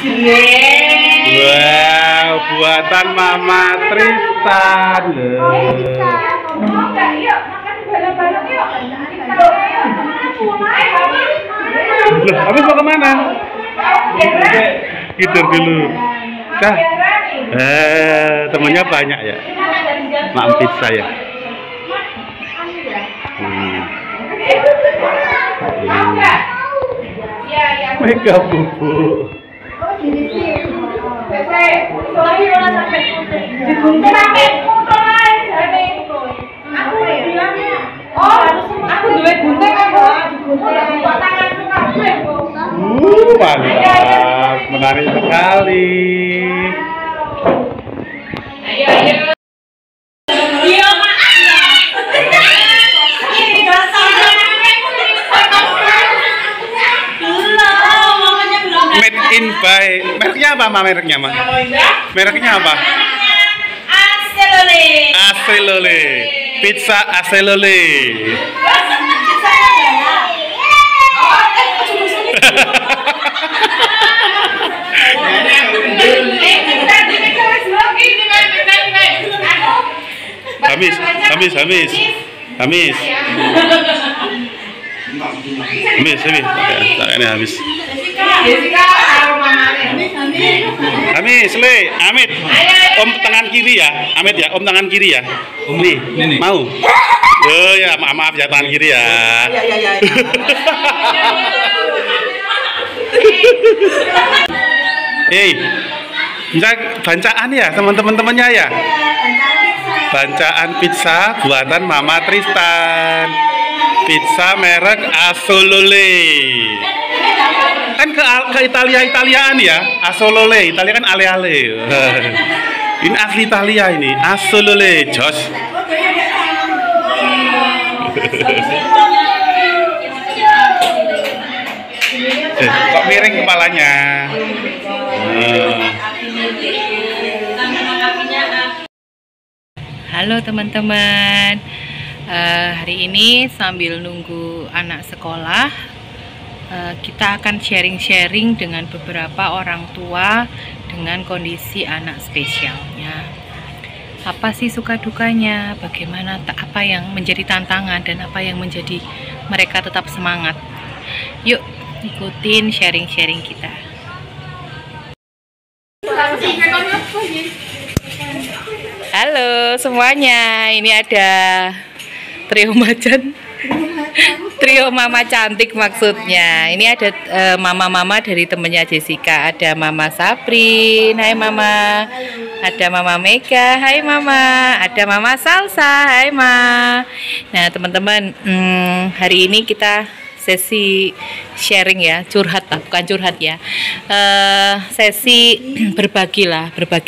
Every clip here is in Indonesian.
Wow, buatan Mama Tristan loh. Habis mau kemana? Tidur dulu. Kah? Temennya banyak ya. Mak pizza ya. Mega bubuk. Mantap, menarik sekali. Made in by, mereknya apa mereknya mah? Mereknya apa? Acelole. Acelole. Pizza Acelole. Hamis. Ini habis. Hamis, Le, Amit. Om tangan kiri ya, Amit ya, Om tangan kiri ya. Nih, mau. Oh ya, maaf ya tangan kiri ya. Hei, bisa bancaan ya teman-temannya ya. Bancaan pizza buatan Mama Tristan. Pizza merek Acelole. Kan ke Italiaan ya, Acelole. Italia kan ale-ale. Ini asli Italia ini, Acelole, Jos. Kok miring kepalanya? Halo teman-teman, hari ini sambil nunggu anak sekolah, kita akan sharing-sharing dengan beberapa orang tua dengan kondisi anak spesialnya. Apa sih suka dukanya, bagaimana, apa yang menjadi tantangan dan apa yang menjadi mereka tetap semangat. Yuk ikutin sharing-sharing kita. Halo semuanya, ini ada trio macan, trio mama cantik maksudnya. Ini ada mama-mama dari temennya Jessica. Ada Mama Saprin, hai Mama. Ada Mama Mega, hai Mama. Ada Mama Salsa, hai Ma. Nah teman-teman, hari ini kita sesi sharing ya, curhat lah, bukan curhat ya, sesi berbagi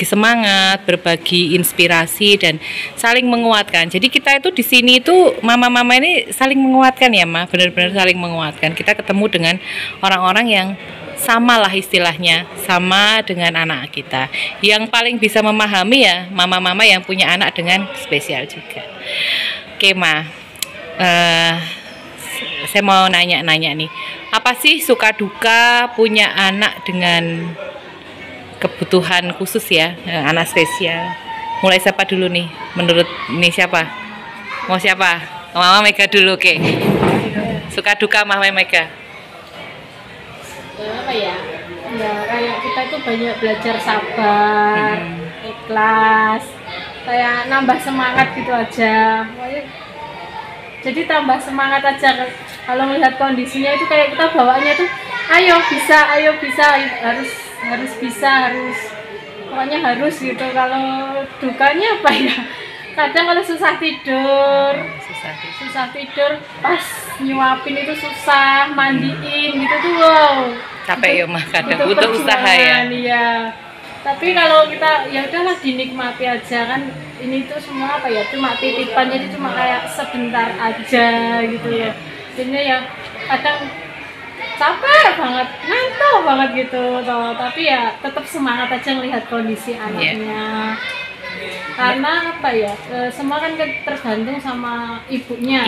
semangat, berbagi inspirasi dan saling menguatkan. Jadi kita itu di sini itu mama-mama ini saling menguatkan ya Ma, benar-benar saling menguatkan. Kita ketemu dengan orang-orang yang sama lah istilahnya, sama dengan anak kita. Yang paling bisa memahami ya mama-mama yang punya anak dengan spesial juga. Oke Ma, saya mau nanya-nanya nih, apa sih suka duka punya anak dengan kebutuhan khusus ya, anak spesial? Mulai siapa dulu nih? Menurut ini siapa? Mau siapa? Mama Mega dulu, oke. Suka duka Mama Mega. Apa ya? Ya kayak kita itu banyak belajar sabar, ikhlas, kayak nambah semangat gitu aja. Jadi tambah semangat aja kalau melihat kondisinya itu, kayak kita bawaannya tuh ayo bisa, harus bisa, pokoknya harus gitu. Kalau dukanya apa ya, kadang kalau susah tidur pas nyuapin itu susah, mandiin gitu tuh wow, capek ya mah, kadang butuh usaha ya. Iya. Tapi kalau kita ya udahlah dinikmati aja kan, ini tuh semua apa ya, cuma titipan, jadi cuma kayak sebentar aja gitu ya. Jadinya ya kadang capek banget, ngantuk banget gitu toh. Tapi ya tetap semangat aja melihat kondisi anaknya. Karena apa ya, semua kan tergantung sama ibunya.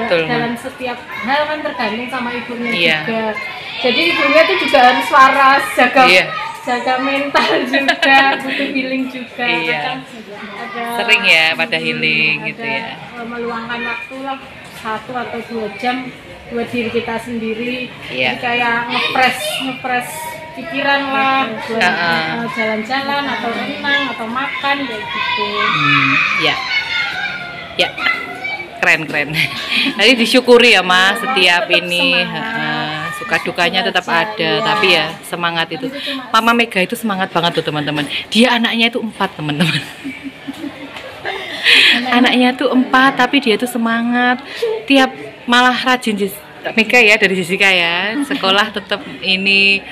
Dalam setiap hal kan tergantung sama ibunya juga. Jadi ibunya tuh juga harus waras, jaga mental juga, butuh healing juga. Iya. Ada Sering ya pada healing gitu ya. Meluangkan waktu lah 1 atau 2 jam buat diri kita sendiri. Iya. Jadi kayak ngepres pikiran lah, buat jalan-jalan atau renang atau makan kayak gitu. Ya. Ya. Keren. Tadi disyukuri ya Mas setiap ini. Suka dukanya tetap ada, tapi ya semangat itu. Mama Mega itu semangat banget tuh teman-teman. Dia anaknya itu 4 teman-teman. Anaknya tuh 4 tapi dia tuh semangat. Tiap malah rajin Mega ya dari Jessica ya. Sekolah tetap ini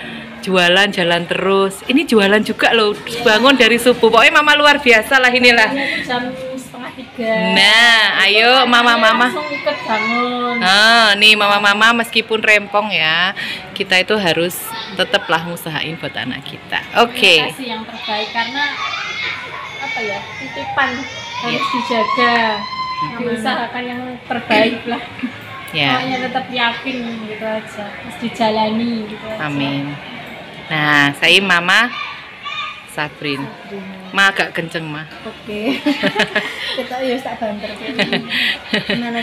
jualan jalan terus. Ini jualan juga loh. Bangun dari subuh. Pokoknya mama luar biasa lah inilah. Jam 2:30. Nah, ayo mama-mama. Langsung ikut bangun. Nih mama-mama meskipun rempong ya, kita itu harus tetaplah ngusahain buat anak kita. Oke. Kasih yang terbaik karena apa ya? Titipan harus dijaga. Diusahakan yang terbaik lah. Ya. Makanya tetap yakin gitu aja. Terus dijalani gitu aja. Amin. Nah, saya Mama Sabrin. Ma agak kenceng mah. Oke. Kita ya tak banter. Gimana?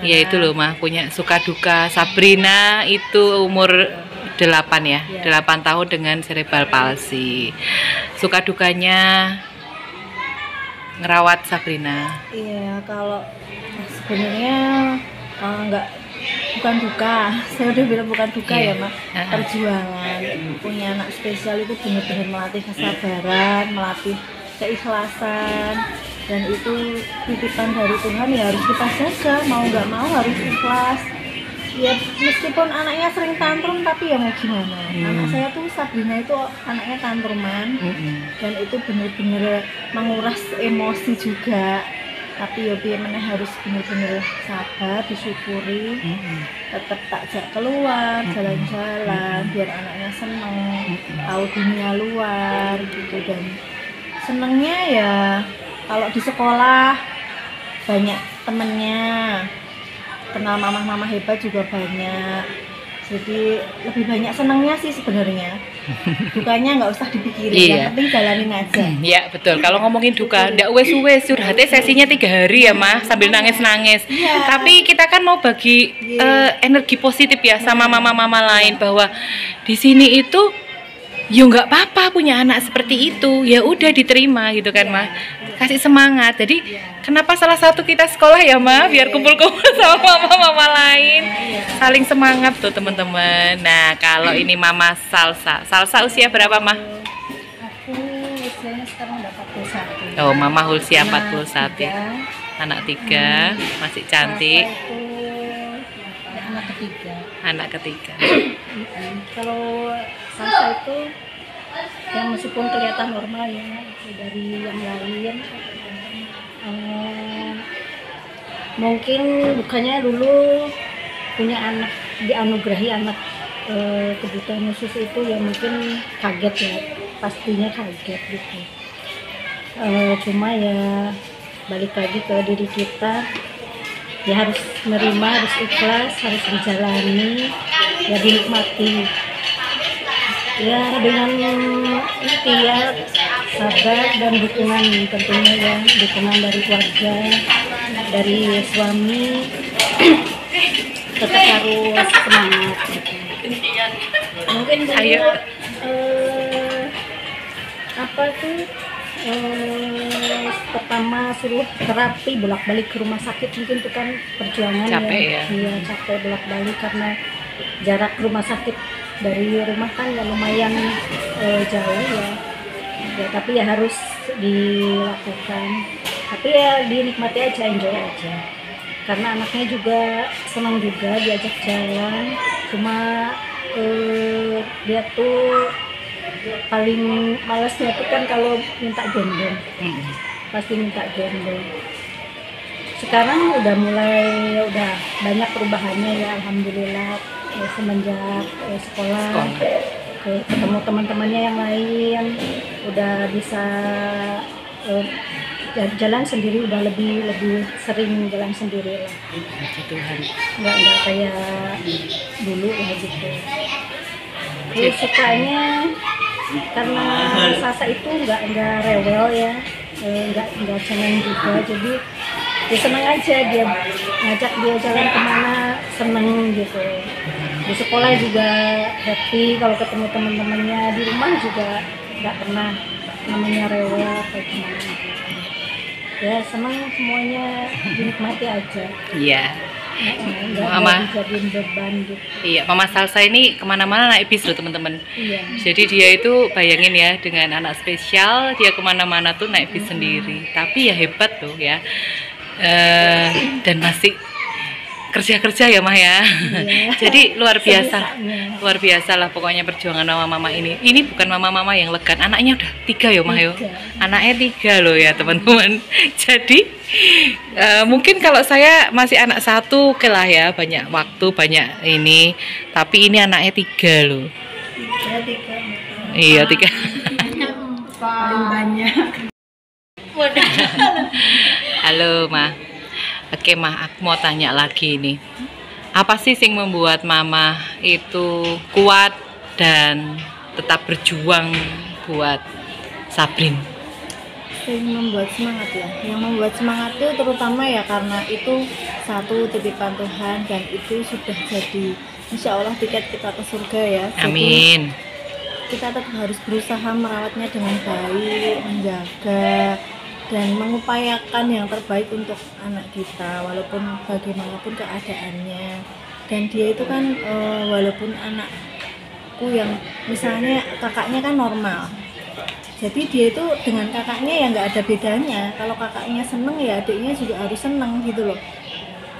Ya itu loh mah punya suka duka. Sabrina itu umur 8 ya, 8 tahun dengan cerebral palsy. Suka dukanya ngerawat Sabrina. Iya, kalau sebenarnya bukan duka. Saya udah bilang bukan duka ya, Mak. Perjuangan punya anak spesial itu benar-benar melatih kesabaran, melatih keikhlasan, dan itu titipan dari Tuhan ya harus kita jaga, mau nggak mau harus ikhlas. Ya meskipun anaknya sering tantrum tapi ya mau gimana. Anak saya tuh Sabrina itu anaknya tantruman dan itu benar-benar menguras emosi juga. Tapi ya biar mana harus benar-benar sabar, disyukuri, tetap takjak keluar, jalan-jalan, biar anaknya seneng, tahu dunia luar gitu. Dan senengnya ya kalau di sekolah banyak temennya, kenal mama-mama hebat juga banyak. Jadi lebih banyak senangnya sih sebenarnya. Dukanya nggak usah dipikirin, yang penting jalanin aja. Iya betul. Kalau ngomongin duka, ndak wes curhatnya sesinya 3 hari ya mah sambil nangis-nangis. Tapi kita kan mau bagi energi positif ya sama mama-mama lain bahwa di sini itu ya nggak apa-apa punya anak seperti itu. Ya udah diterima gitu kan mah. Kasih semangat. Jadi kenapa salah satu kita sekolah ya mah biar kumpul-kumpul sama mama-mama lain. Saling semangat tuh teman-teman. Nah kalau ini Mama Salsa usia berapa mah? Aku usianya sekarang udah 41. Oh Mama usia 41 ya. Anak 3 masih cantik. Anak ketiga. Kalau Salsa itu yang meskipun kelihatan normal ya dari yang lain, mungkin bukannya dulu punya anak, dianugerahi anak kebutuhan khusus itu ya mungkin kaget ya, pastinya kaget gitu. Cuma ya balik lagi ke diri kita, ya harus menerima, harus ikhlas, harus dijalani, ya dinikmati. Ya dengan ikhtiar, sabar dan dukungan tentunya ya, dukungan dari keluarga, dari suami, tetap harus semangat gitu. Mungkin pertama suruh terapi bolak-balik ke rumah sakit, mungkin itu kan perjuangan capek ya. Iya, capek bolak-balik karena jarak rumah sakit dari rumah kan ya lumayan jauh ya, tapi ya harus dilakukan, tapi ya dinikmati aja, enjoy aja, karena anaknya juga senang juga diajak jalan. Cuma dia tuh paling malasnya tuh kan kalau minta gendong, pasti minta gendong. Sekarang udah banyak perubahannya ya, alhamdulillah. Semenjak sekolah ketemu teman-temannya yang lain, udah bisa jalan sendiri, udah lebih sering jalan sendiri lah. Tuhan. Nggak kayak dulu lah gitu. Terus sukanya karena Sasa itu nggak rewel ya, nggak cengeng juga, jadi dia seneng aja, dia ngajak dia jalan kemana seneng gitu. Di sekolah juga happy kalau ketemu teman-temannya, di rumah juga nggak pernah namanya rewel atau gimana gitu. Ya seneng, semuanya dinikmati aja. Iya. Mama jadiin beban gitu. Iya, Mama Salsa ini kemana-mana naik bis loh teman-teman. Iya. Jadi dia itu bayangin ya, dengan anak spesial dia kemana-mana tuh naik bis sendiri. Tapi ya hebat tuh ya. Dan masih kerja-kerja ya Mah ya. Iya. Jadi luar biasa, Sebisanya. luar biasa lah pokoknya perjuangan mama-mama ini. Ini bukan mama-mama yang legan, anaknya udah 3 ya Mah yo. 3. Anaknya 3 loh ya teman-teman. Jadi mungkin kalau saya masih anak 1 oke lah ya, banyak waktu, banyak ini. Tapi ini anaknya 3 loh. Saya 3. Iya 3. Paling banyak. Halo Mah. Oke Mah, aku mau tanya lagi nih. Apa sih yang membuat Mama itu kuat dan tetap berjuang buat Sabrin? Yang membuat semangat ya. Yang membuat semangat itu terutama ya karena itu satu titipan Tuhan, dan itu sudah jadi insya Allah tiket kita ke surga ya. Jadi, Amin. kita tetap harus berusaha merawatnya dengan baik, menjaga dan mengupayakan yang terbaik untuk anak kita walaupun bagaimanapun keadaannya. Dan dia itu kan walaupun anakku yang misalnya kakaknya kan normal, jadi dia itu dengan kakaknya ya nggak ada bedanya. Kalau kakaknya seneng ya adiknya juga harus seneng gitu loh,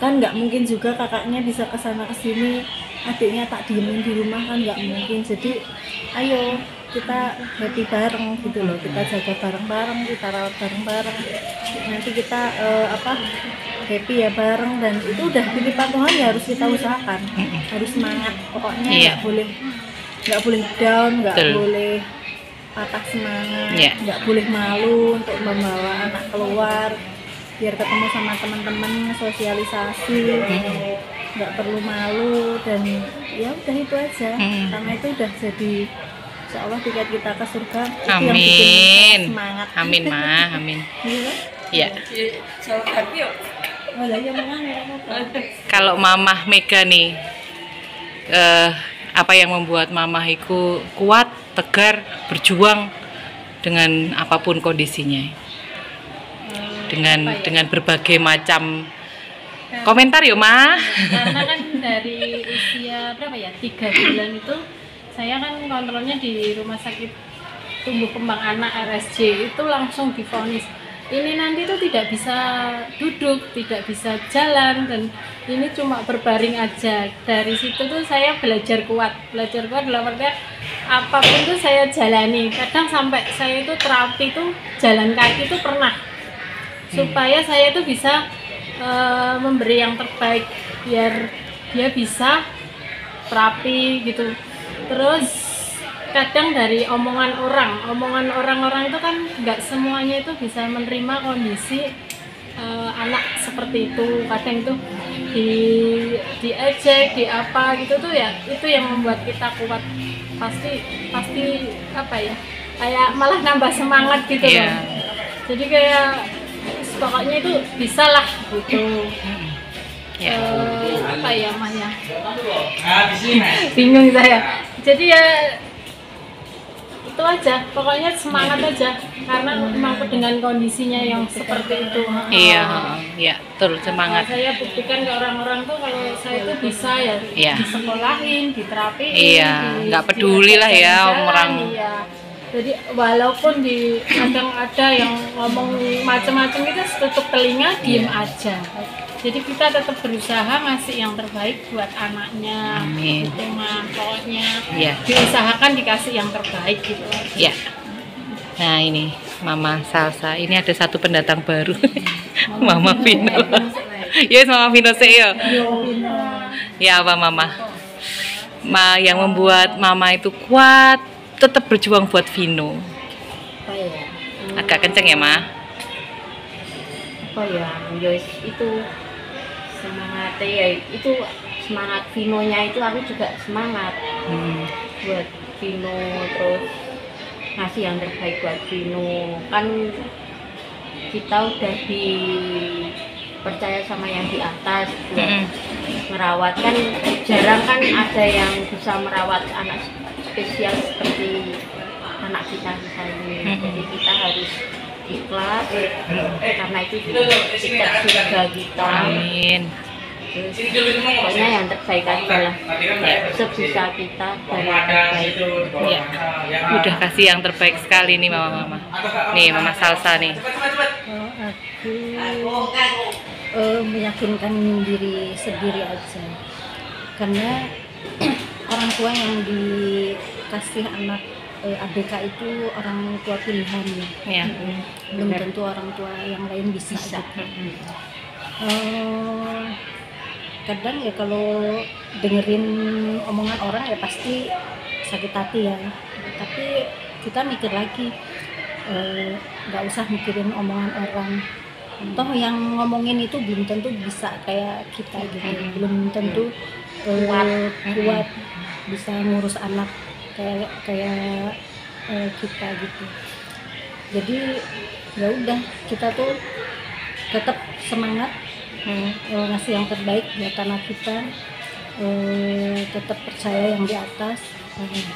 kan nggak mungkin juga kakaknya bisa kesana kesini adiknya tak diemin di rumah, kan nggak mungkin. Jadi ayo kita happy bareng gitu loh, kita jaga bareng-bareng, kita rawat bareng-bareng, nanti kita happy ya bareng. Dan itu udah titipan Tuhan ya, harus kita usahakan, harus semangat pokoknya. Iya. nggak boleh down, nggak Betul. boleh patah semangat, Iya. nggak boleh malu untuk membawa anak keluar biar ketemu sama teman-teman, sosialisasi, nggak perlu malu. Dan ya udah itu aja, karena itu udah jadi insya Allah tiket kita ke surga. Itu yang bikin Amin. kita semangat. Amin Mah, amin. Iya. Iya. Oh, lah, ya, apa? Kalau Mamah Mega nih, apa yang membuat Mamah itu kuat, tegar, berjuang dengan apapun kondisinya, dengan berbagai macam komentar ya Mah. Karena kan dari usia berapa ya, 3 bulan itu saya kan kontrolnya di rumah sakit tumbuh kembang anak RSJ, itu langsung divonis ini nanti tuh tidak bisa duduk, tidak bisa jalan, dan ini cuma berbaring aja. Dari situ tuh saya belajar kuat dalam artian apapun tuh saya jalani. Kadang sampai saya itu terapi tuh jalan kaki tuh pernah, supaya saya tuh bisa memberi yang terbaik biar dia bisa terapi gitu. Terus kadang dari omongan orang-orang itu kan nggak semuanya itu bisa menerima kondisi anak seperti itu. Kadang itu diejek, di apa gitu tuh ya, itu yang membuat kita kuat. Pasti apa ya, kayak malah nambah semangat gitu loh. Jadi kayak pokoknya itu bisa lah gitu. Apa ya Mah ya, bingung saya. Jadi ya itu aja, pokoknya semangat aja, karena memang dengan kondisinya yang seperti itu. Iya, betul, semangat. Saya buktikan ke orang-orang tuh kalau saya itu bisa ya, disekolahin, diterapiin. Iya, nggak peduli lah ya orang. Iya. Jadi walaupun kadang ada yang ngomong macam-macam itu tutup telinga, diem aja. Jadi kita tetap berusaha ngasih yang terbaik buat anaknya. Amin. Gitu Mah, pokoknya Iya. diusahakan dikasih yang terbaik gitu. Ya. Nah ini Mama Salsa, ini ada satu pendatang baru. Mama Vino. Yes, Mama Vino saya. Ya apa Mama? Yang membuat Mama itu kuat, tetap berjuang buat Vino. Apa ya? Agak kenceng ya Ma? Apa ya? Itu semangatnya ya, itu semangat Vinonya itu aku juga semangat buat Vino. Terus ngasih yang terbaik buat Vino. Kan kita udah dipercaya sama yang di atas buat merawat, kan jarang kan ada yang bisa merawat anak spesial seperti anak kita ini. Jadi kita harus ikhlas karena itu tiket surga kita. Amin. Terus pokoknya yang terbaik aja lah, sebisa kita dari yang terbaik. Ya, udah kasih yang terbaik sekali nih mama-mama. Nih Mama Salsa nih. Aku meyakinkan diri sendiri aja, karena orang tua yang dikasih anak ABK itu orang tua pilihan ya. Belum tentu orang tua yang lain bisa. Kadang ya kalau dengerin omongan orang ya pasti sakit hati ya, tapi kita mikir lagi, nggak usah mikirin omongan orang. Toh yang ngomongin itu belum tentu bisa kayak kita gitu, belum tentu kuat bisa ngurus anak kayak kita gitu. Jadi ya udah, kita tuh tetap semangat ngasih yang terbaik buat anak kita, tetap percaya yang di atas,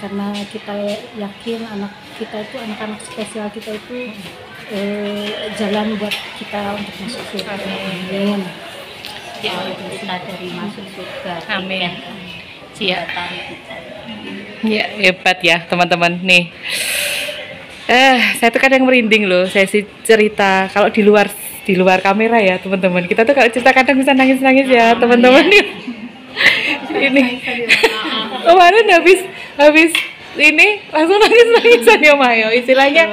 karena kita yakin anak kita itu, anak-anak spesial kita itu jalan buat kita untuk masuk surga. Amin. Kita dari masuk surga. Amin. Iya. Ya, hebat ya teman-teman nih. Saya tuh kadang merinding loh. Saya sih cerita kalau di luar kamera ya teman-teman. Kita tuh kalau cerita kadang bisa nangis-nangis ya teman-teman. Ini kemarin habis ini langsung nangis-nangisan ya Mayo. Istilahnya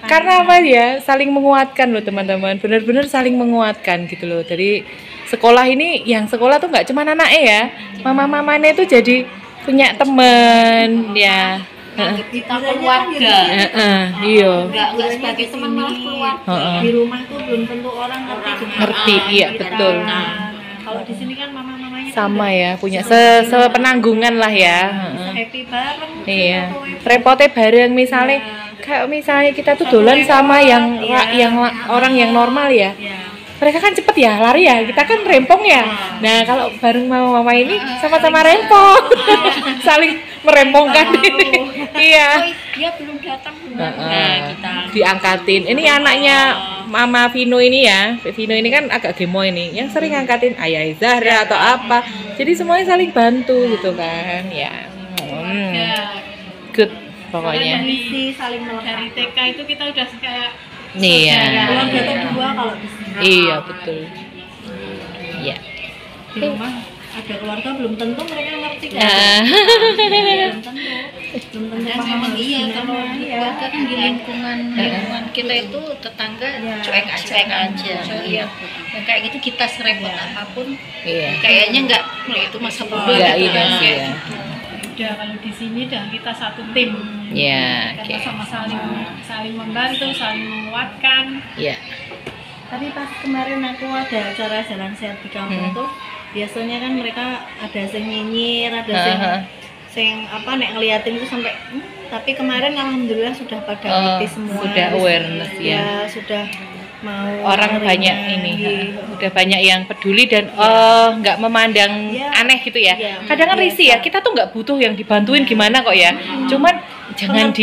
karena apa ya? Saling menguatkan loh teman-teman. Benar-benar saling menguatkan gitu loh. Dari sekolah ini, yang sekolah tuh nggak cuma anaknya ya, mama-mamanya tuh jadi punya teman ya. Kita keluarga. Iya. Enggak sebagai teman, malah keluarga. Di rumah tuh belum tentu orang Ngerti, iya betul. Kalau di sini kan mama-mamanya Sama ya, punya sepenanggungan lah ya. happy bareng. Iya. Repotnya bareng misalnya, kayak misalnya kita tuh dolan sama yang orang yang normal ya. Mereka kan cepet ya lari ya, kita kan rempong ya. Nah kalau bareng mama ini sama-sama rempong, saling merempongkan ini. Iya. Dia belum datang. Kita diangkatin. Ini anaknya Mama Vino ini ya. Vino ini kan agak gemoy ini, yang sering ngangkatin Ayah Zahra atau apa. Jadi semuanya saling bantu gitu kan. Ya. Good pokoknya. Saling Dari TK itu kita udah kayak Iya. keluarga kedua kalau di sini. Iya betul. Iya. Di rumah ada keluarga belum tentu mereka ngerti kan. Belum tentu paham. Iya, kalau keluarga kan di lingkungan kita itu tetangga cuek aja. Iya. Yang kayak gitu kita serempet apapun. Iya. Kayaknya enggak itu masa bodoh Enggak gitu ini kan. sih ya. udah kalau di sini dah kita satu tim. Iya, Kita oke. sama saling membantu, saling menguatkan. Iya. Tapi pas kemarin aku ada acara jalan sehat di kampung tuh, biasanya kan mereka ada yang nyinyir, ada yang apa nek ngeliatin itu sampai tapi kemarin alhamdulillah sudah pada ngerti semua. Sudah awareness ya. Ya, sudah mau Orang menerima, banyak ini, iya. udah banyak yang peduli dan nggak memandang aneh gitu ya. Iya, Kadang kan risih ya, kita tuh nggak butuh yang dibantuin gimana kok ya. Cuman jangan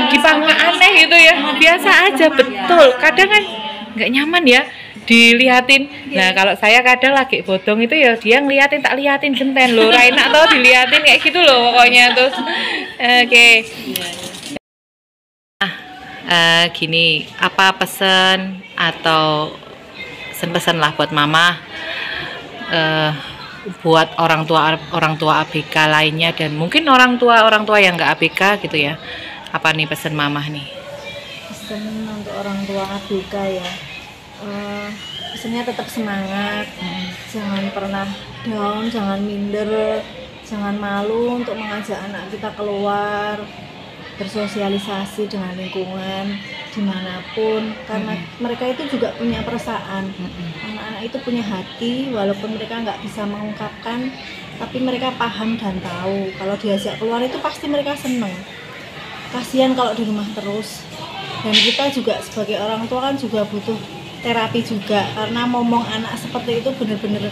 dipandang aneh gitu ya. Biasa aja, betul. Kadang kan nggak nyaman ya dilihatin. Nah kalau saya kadang lagi bodong itu ya dia ngeliatin, tak liatin genten loh, enak tau diliatin kayak gitu loh pokoknya. Terus oke. Gini, apa pesan atau pesan lah buat mama, buat orang tua ABK lainnya dan mungkin orang tua yang nggak ABK gitu ya. Apa nih pesan mama nih? Pesan untuk orang tua ABK ya, pesannya tetap semangat, jangan pernah down, jangan minder, jangan malu untuk mengajak anak kita keluar, bersosialisasi dengan lingkungan dimanapun, karena mereka itu juga punya perasaan. Anak-anak itu punya hati, walaupun mereka nggak bisa mengungkapkan, tapi mereka paham dan tahu kalau diajak keluar itu pasti mereka seneng. kasihan kalau di rumah terus. Dan kita juga sebagai orang tua kan juga butuh terapi juga, karena ngomong anak seperti itu benar-benar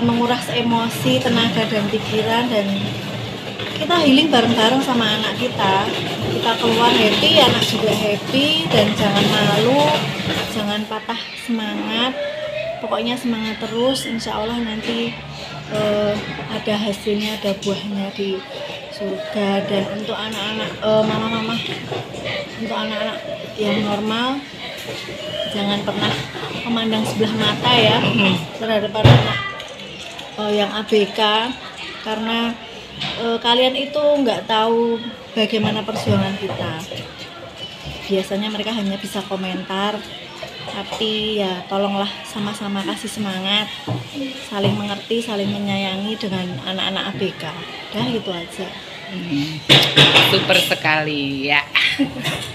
menguras emosi, tenaga dan pikiran, dan kita healing bareng-bareng sama anak kita keluar happy, anak juga happy. Dan jangan malu, jangan patah semangat, pokoknya semangat terus, insya Allah nanti ada hasilnya, ada buahnya di surga. Dan untuk anak-anak mama-mama, untuk anak-anak yang normal, jangan pernah memandang sebelah mata ya terhadap anak yang ABK, karena kalian itu nggak tahu bagaimana perjuangan kita. Biasanya mereka hanya bisa komentar, tapi ya tolonglah sama-sama kasih semangat, saling mengerti, saling menyayangi dengan anak-anak ABK. Dah gitu aja. Super sekali ya.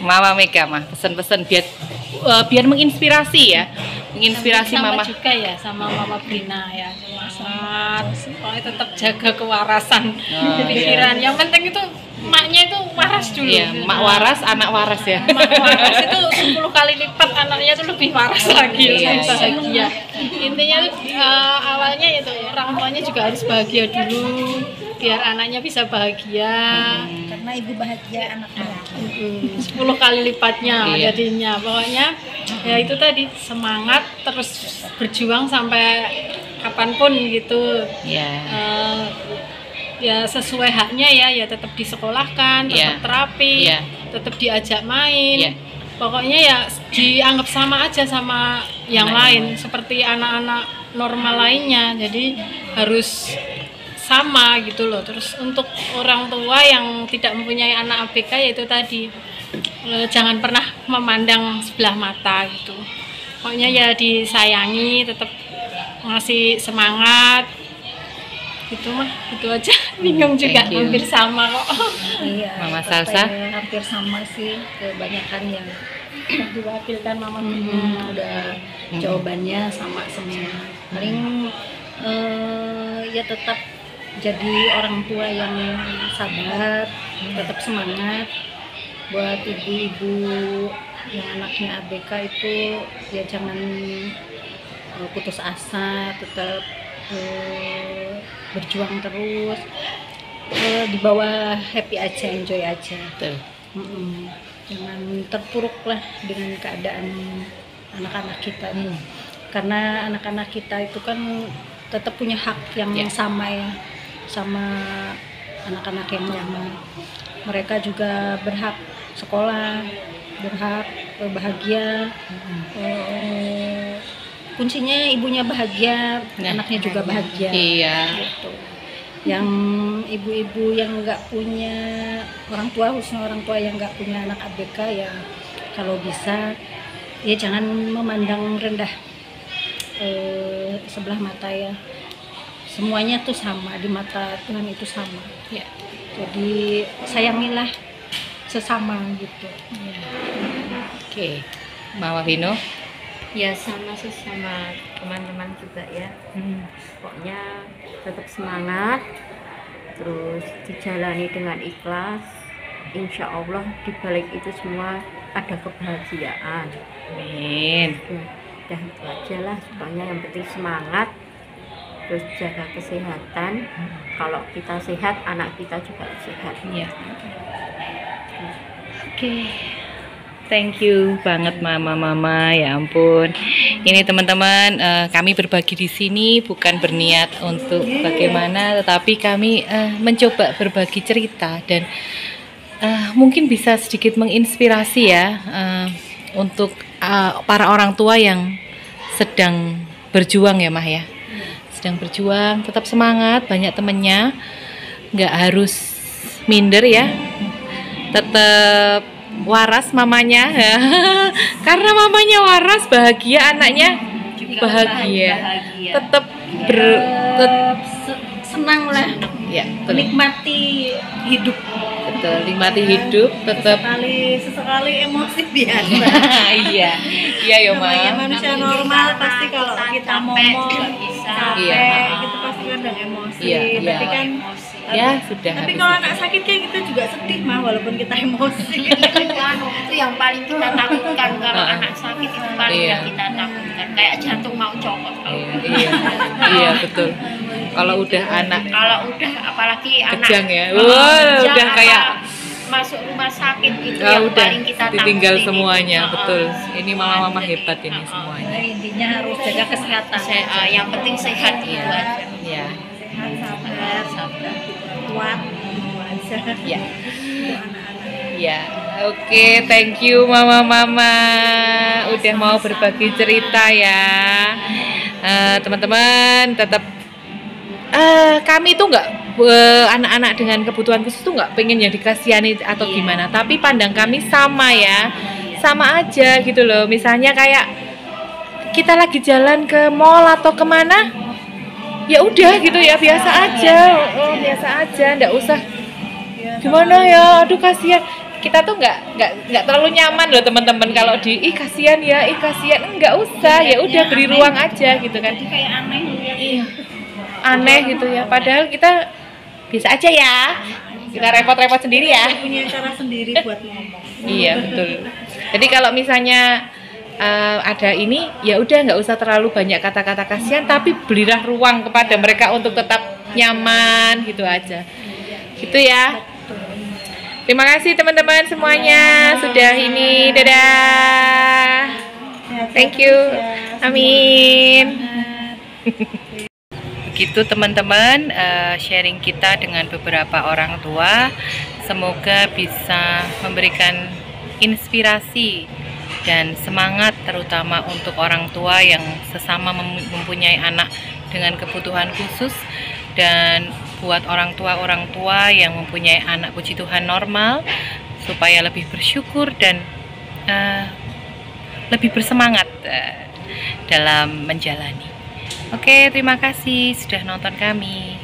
Mama Mega mah pesan-pesan biar menginspirasi ya, menginspirasi sama mama juga ya, sama Mama Brina ya, semangat, pokoknya tetap jaga kewarasan pikiran. Yang penting itu maknya itu waras dulu. Iya, mak waras, anak waras ya. Mak waras itu 10 kali lipat, anaknya itu lebih waras lagi, lebih bahagia. Intinya awalnya itu orang tuanya juga harus bahagia dulu, biar anaknya bisa bahagia. Karena ibu bahagia, anak bahagia. 10 kali lipatnya Iya. jadinya. Pokoknya ya itu tadi, semangat terus berjuang sampai kapanpun gitu. Iya. Ya sesuai haknya ya tetap disekolahkan, tetap Iya. terapi, Iya. tetap diajak main. Iya. Pokoknya ya dianggap sama aja sama yang Anak lain, seperti anak-anak normal lainnya. Jadi harus sama gitu loh. Terus untuk orang tua yang tidak mempunyai anak ABK, yaitu tadi jangan pernah memandang sebelah mata gitu. Pokoknya ya disayangi, tetap ngasih semangat gitu mah, gitu aja. Bingung juga, Thank you. hampir sama kok. Iya, Mama apa Salsa? ya, hampir sama sih, kebanyakan yang Diwakilkan Mama udah jawabannya sama semua. Paling ya tetap jadi orang tua yang sabar, tetap semangat. Buat ibu-ibu yang anaknya ABK itu ya jangan putus asa, tetap berjuang terus, di bawah happy aja, enjoy aja. Betul. Jangan terpuruk lah dengan keadaan anak-anak kita nih, karena anak-anak kita itu kan tetap punya hak yang Ya. sama ya, sama anak-anak yang lain. Mereka juga berhak sekolah, berhak bahagia. Kuncinya ibunya bahagia, Nah, anaknya juga bahagia. Iya. Gitu. Yang ibu-ibu yang nggak punya orang tua, khususnya orang tua yang nggak punya anak ABK, ya kalau bisa ya jangan memandang rendah sebelah mata ya. Semuanya tuh sama di mata Tuhan, itu sama. Ya. Jadi sayangilah sesama gitu. Oke. Mama Vino. Ya sama sesama teman-teman juga ya. Pokoknya tetap semangat, terus dijalani dengan ikhlas. Insya Allah di balik itu semua ada kebahagiaan. Amin. Udah itu aja lah, pokoknya yang penting semangat, terus jaga kesehatan. Kalau kita sehat, anak kita juga sehat. Iya. Oke. Thank you banget mama-mama, ya ampun. Ini teman-teman, kami berbagi di sini bukan berniat untuk bagaimana, tetapi kami mencoba berbagi cerita dan mungkin bisa sedikit menginspirasi ya untuk para orang tua yang sedang berjuang ya Mah ya. Sedang berjuang, tetap semangat, banyak temennya, nggak harus minder ya, tetap waras mamanya ya. Karena mamanya waras, bahagia, anaknya bahagia. Tetap Senang lah, ya, menikmati hidup. betul, nikmati hidup, tetap Sesekali emosi biasa. iya. Iya ya, Namanya Ma. manusia normal pasti kalau kita ngomong juga bisa. capek Iya. gitu pasti kan dan emosi. Iya, iya. Tapi kan Ya sudah. Tapi habis kalau itu. anak sakit kayak gitu juga sedih mah, walaupun kita emosi. Itu yang paling kita takutkan kalau anak sakit, itu paling Iya. yang kita takutkan, kayak jantung mau copot. Iya, iya betul. Kalau udah anak Kalau udah apalagi anak kejang ya, kalau wah kejang udah apa, kayak masuk rumah sakit itu ah, yang udah paling kita ditinggal takutin semuanya, itu. betul. Ini mama-mama Jadi, hebat ini semuanya. Nah, intinya harus jaga kesehatan. Yang penting sehat itu aja. Ya, Sehat, sabar, kuat, gitu aja. ya, Untuk anak-anak. ya. Oke, thank you mama-mama udah mau berbagi cerita ya. Teman-teman tetap kami tuh nggak anak-anak dengan kebutuhan khusus tuh nggak pengen yang dikasihani atau gimana, tapi pandang kami sama ya, sama aja gitu loh. Misalnya kayak kita lagi jalan ke mall atau kemana, ya udah gitu ya, biasa aja, biasa aja, nggak usah gimana ya, aduh kasihan. Kita tuh nggak terlalu nyaman loh teman-teman kalau ih kasihan ya, kasihan, nggak usah, ya udah beri ruang aja gitu kan. Kayak aneh. Iya, aneh gitu ya, padahal kita bisa aja ya, kita repot-repot sendiri ya. Punya cara sendiri buat ngomong. Iya betul. Jadi kalau misalnya ada ini, ya udah nggak usah terlalu banyak kata-kata kasihan, tapi berilah ruang kepada mereka untuk tetap nyaman gitu aja, gitu ya. Terima kasih teman-teman semuanya sudah ini, dadah. Thank you, amin. Begitu teman-teman sharing kita dengan beberapa orang tua, semoga bisa memberikan inspirasi dan semangat terutama untuk orang tua yang sesama mempunyai anak dengan kebutuhan khusus, dan buat orang tua yang mempunyai anak puji Tuhan normal, supaya lebih bersyukur dan lebih bersemangat dalam menjalani. Oke, terima kasih sudah nonton kami.